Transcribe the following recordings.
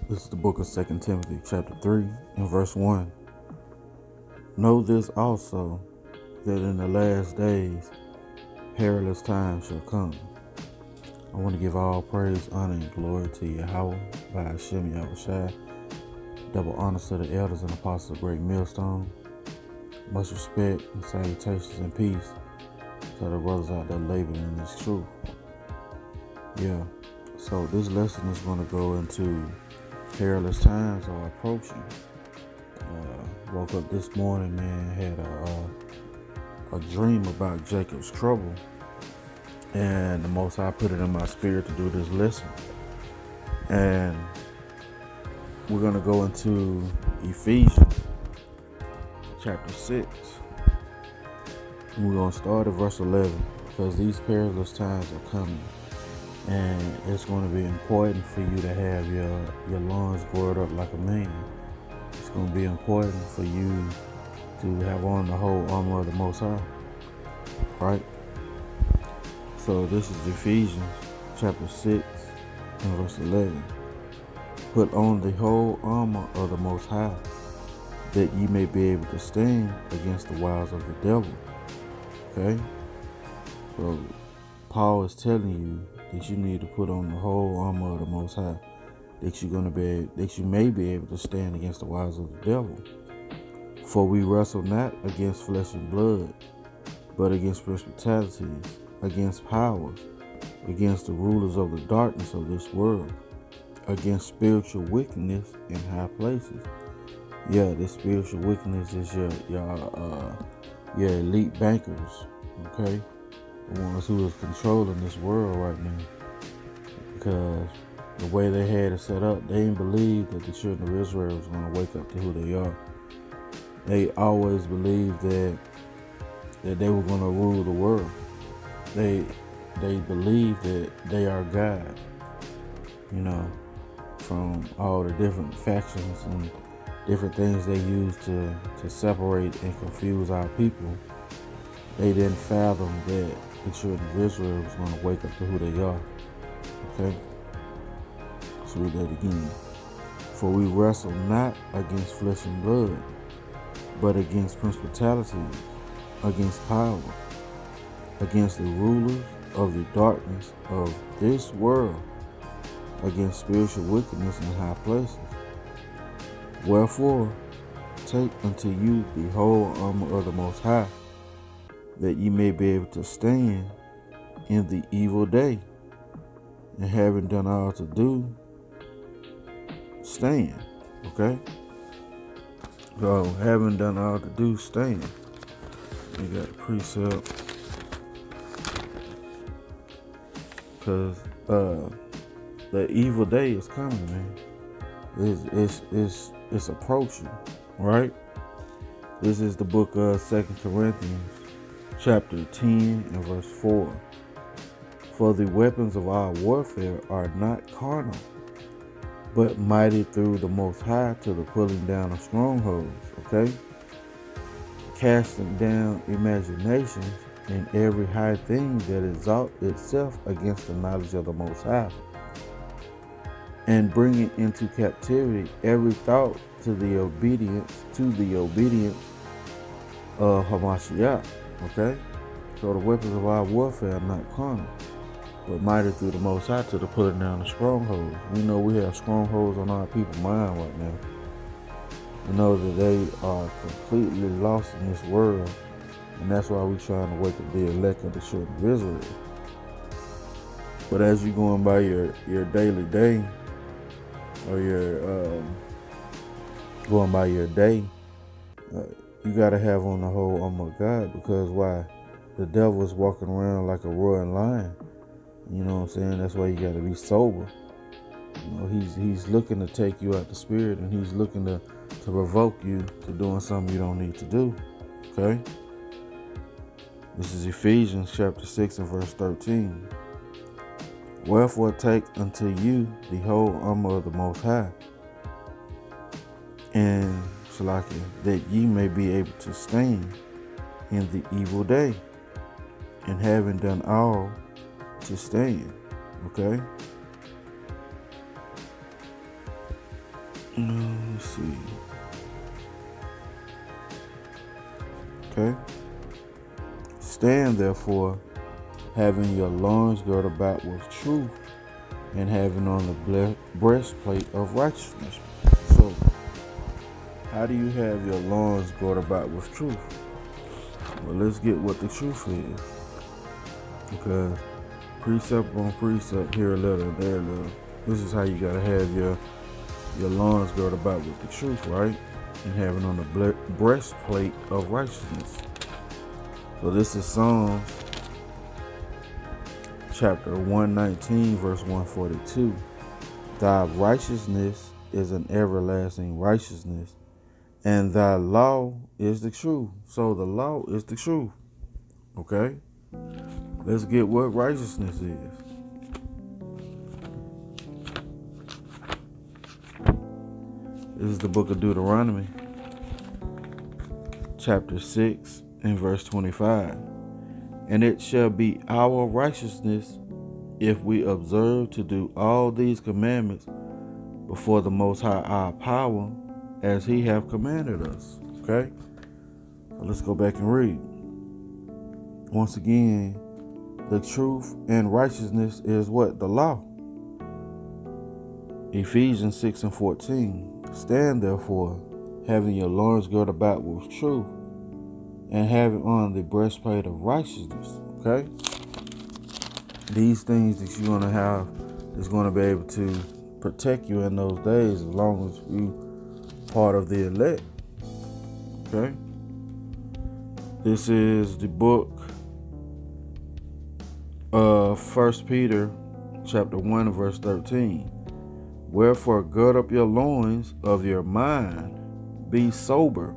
This is the book of 2 Timothy, chapter 3, and verse 1. Know this also, that in the last days perilous times shall come. I want to give all praise, honor, and glory to Yahweh, by Hashem Yahushai. Double honor to the elders and apostles of Great Millstone. Much respect and salutations and peace to the brothers out there laboring in this truth. So this lesson is going to go into perilous times are approaching. Woke up this morning, man, had a dream about Jacob's trouble, and the Most High put it in my spirit to do this lesson. And we're going to go into Ephesians chapter 6. And we're going to start at verse 11, because these perilous times are coming. And it's going to be important for you to have your loins girded up like a man. It's going to be important for you to have on the whole armor of the Most High. Right? So this is Ephesians chapter 6 and verse 11. Put on the whole armor of the Most High, that ye may be able to stand against the wiles of the devil. Okay? So Paul is telling you that you need to put on the whole armor of the Most High, that you may be able to stand against the wiles of the devil. For we wrestle not against flesh and blood, but against principalities, against powers, against the rulers of the darkness of this world, against spiritual wickedness in high places. This spiritual wickedness is your elite bankers, okay? The ones who is controlling this world right now. Because the way they had it set up, they didn't believe that the children of Israel was going to wake up to who they are. They always believed that they were going to rule the world. They believe that they are God. From all the different factions and different things they use to separate and confuse our people. They didn't fathom that the children of Israel was going to wake up to who they are. Okay? Let's read that again. For we wrestle not against flesh and blood, but against principalities, against power, against the rulers of the darkness of this world, against spiritual wickedness in high places. Wherefore, take unto you the whole armor of the Most High, that ye may be able to stand in the evil day, and having done all to do, stand. Okay? So, having done all to do, stand. We got a precept. Because the evil day is coming, man. It's approaching, right? This is the book of 2 Corinthians, chapter 10 and verse 4. For the weapons of our warfare are not carnal, but mighty through the Most High to the pulling down of strongholds, okay? Casting down imaginations and every high thing that exalts itself against the knowledge of the Most High, and bringing into captivity every thought to the obedience of Hamashiach. Okay? So the weapons of our warfare are not carnal, but mighty through the Most High to the pulling down of strongholds. We know we have strongholds on our people's mind right now. We know that they are completely lost in this world, and that's why we're trying to wake up the elect of the children of Israel. But as you're going by your daily day, or you're going by your day, you got to have on the whole armor of God, because why? The devil is walking around like a roaring lion. You know what I'm saying? That's why you got to be sober. He's looking to take you out the spirit, and he's looking to provoke you to doing something you don't need to do. Okay? This is Ephesians chapter 6 and verse 13. Wherefore take unto you the whole armor of the Most High, and that ye may be able to stand in the evil day, and having done all to stand. Okay? Let's see. Okay. Stand therefore, having your loins girded about with truth, and having on the breastplate of righteousness. So, how do you have your loins girded about with truth? Well, let's get what the truth is. Because precept on precept, here a little, there a little. This is how you gotta have your loins girded about with the truth, right? And having on the breastplate of righteousness. So this is Psalms chapter 119, verse 142. Thy righteousness is an everlasting righteousness, and thy law is the truth. So the law is the truth. Okay? Let's get what righteousness is. This is the book of Deuteronomy, chapter 6 and verse 25. And it shall be our righteousness if we observe to do all these commandments before the Most High our power, as he have commanded us. Okay? So let's go back and read. Once again, the truth and righteousness is what? The law. Ephesians 6 and 14. Stand therefore, having your loins girded about with truth, and having on the breastplate of righteousness. Okay? These things that you're going to have is going to be able to protect you in those days, as long as you part of the elect. Okay? This is the book of 1 Peter chapter 1 verse 13. Wherefore gird up your loins of your mind, be sober,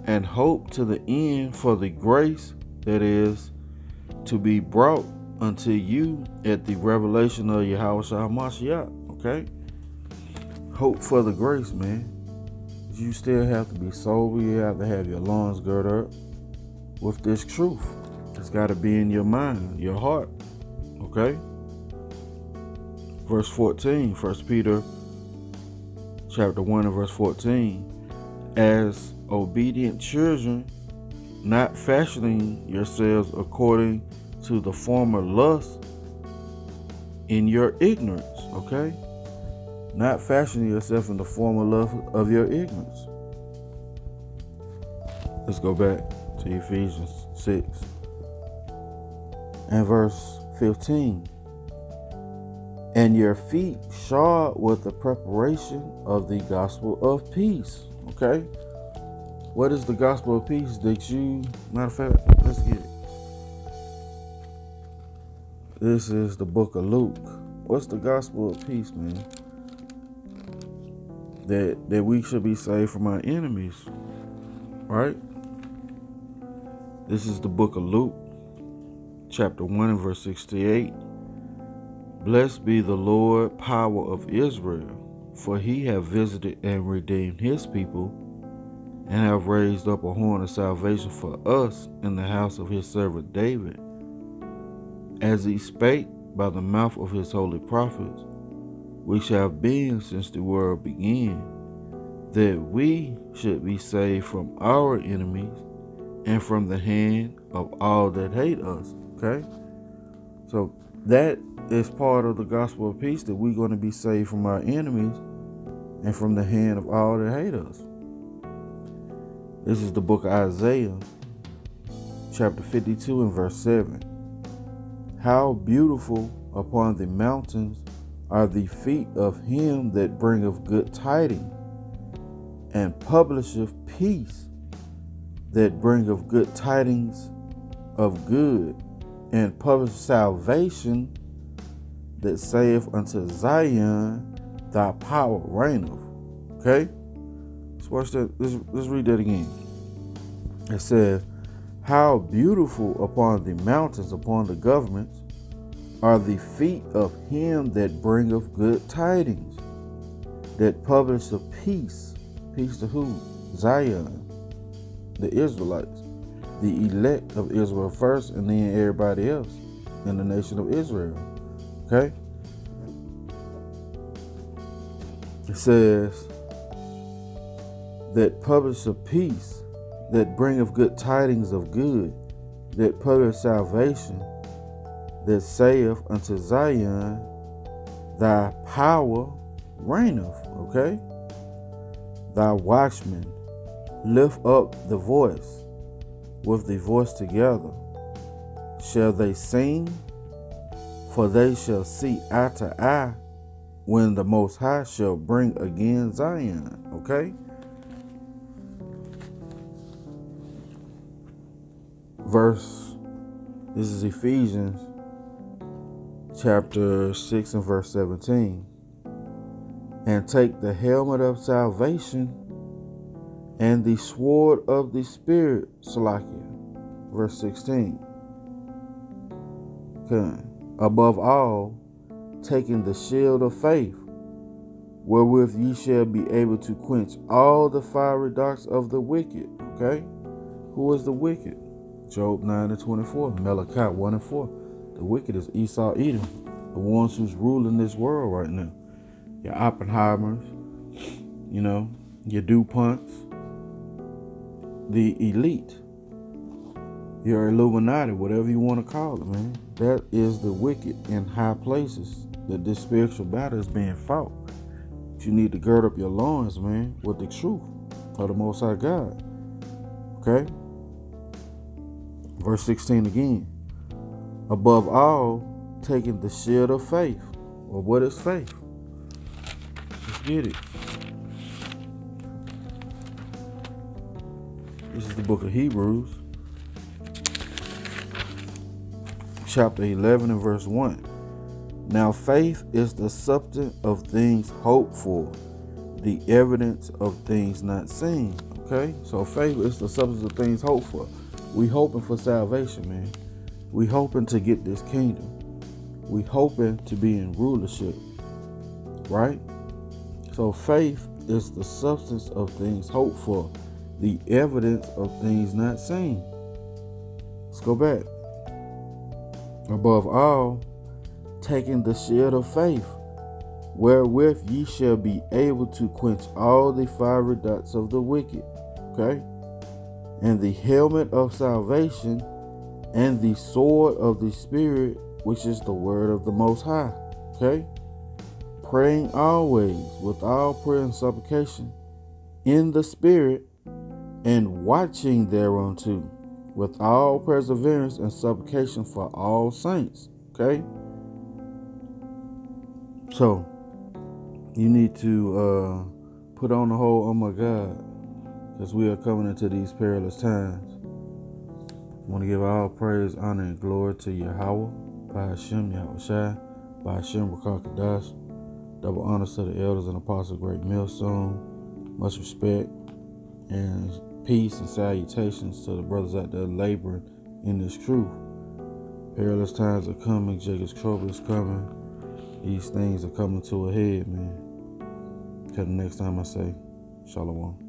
and hope to the end for the grace that is to be brought unto you at the revelation of Yahweh HaMashiach. Okay? Hope for the grace, man. You still have to be sober. You have to have your loins girded up with this truth. It's got to be in your mind, your heart. Okay? Verse 14, 1 Peter chapter 1 and verse 14. As obedient children, not fashioning yourselves according to the former lust in your ignorance. Okay? Not fashioning yourself in the former lust of your ignorance. Let's go back to Ephesians 6 and verse 15. And your feet shod with the preparation of the gospel of peace. Okay? What is the gospel of peace that you, matter of fact, let's get it. This is the book of Luke. What's the gospel of peace, man? That we should be saved from our enemies. Right? This is the book of Luke, chapter 1 and verse 68. Blessed be the Lord, power of Israel, for he hath visited and redeemed his people, and have raised up a horn of salvation for us in the house of his servant David, as he spake by the mouth of his holy prophets, which have been since the world began, that we should be saved from our enemies and from the hand of all that hate us. Okay? So that is part of the gospel of peace, that we're going to be saved from our enemies and from the hand of all that hate us. This is the book of Isaiah, chapter 52 and verse 7. How beautiful upon the mountains are the feet of him that bringeth good tidings, and publisheth peace, that bringeth good tidings of good, and publisheth salvation, that saith unto Zion, thy power reigneth. Okay? Let's watch that. Let's read that again. It says, how beautiful upon the mountains, upon the governments, are the feet of him that bringeth good tidings, that publisheth peace. Peace to who? Zion, the Israelites, the elect of Israel first, and then everybody else in the nation of Israel. Okay? It says, that publisheth peace, that bringeth good tidings of good, that publisheth salvation, that saith unto Zion, thy power reigneth. Okay? Thy watchmen lift up the voice, with the voice together shall they sing, for they shall see eye to eye, when the Most High shall bring again Zion. Okay? This is Ephesians chapter 6 and verse 17. And take the helmet of salvation and the sword of the Spirit, Salakia. Verse 16. Okay. Above all, taking the shield of faith, wherewith ye shall be able to quench all the fiery darts of the wicked. Okay? Who is the wicked? Job 9 and 24, Malachi 1 and 4. The wicked is Esau, Edom, the ones who's ruling this world right now. Your Oppenheimers, your DuPonts, the elite, your Illuminati, whatever you want to call it, man. That is the wicked in high places that this spiritual battle is being fought. You need to gird up your loins, man, with the truth of the Most High God. Okay? Verse 16 again. Above all, taking the shield of faith. Well, what is faith? Let's get it. This is the book of Hebrews, chapter 11 and verse 1. Now faith is the substance of things hoped for, the evidence of things not seen. Okay? So faith is the substance of things hoped for. We hoping for salvation, man. We hoping to get this kingdom. We hoping to be in rulership. Right? So faith is the substance of things hoped for, the evidence of things not seen. Let's go back. Above all, taking the shield of faith, wherewith ye shall be able to quench all the fiery darts of the wicked. Okay? And the helmet of salvation, and the sword of the Spirit, which is the word of the Most High. Okay? Praying always with all prayer and supplication in the Spirit, and watching thereunto with all perseverance and supplication for all saints. Okay? So, you need to put on the whole armor of God, because we are coming into these perilous times. I want to give all praise, honor, and glory to Yahweh, by Hashem, Yahushua, by Hashem, Rakakadash. Double honors to the elders and apostles, great millstone. Much respect and peace and salutations to the brothers out there laboring in this truth. Perilous times are coming. Jacob's trouble is coming. These things are coming to a head, man. Till the next time I say, Shalom.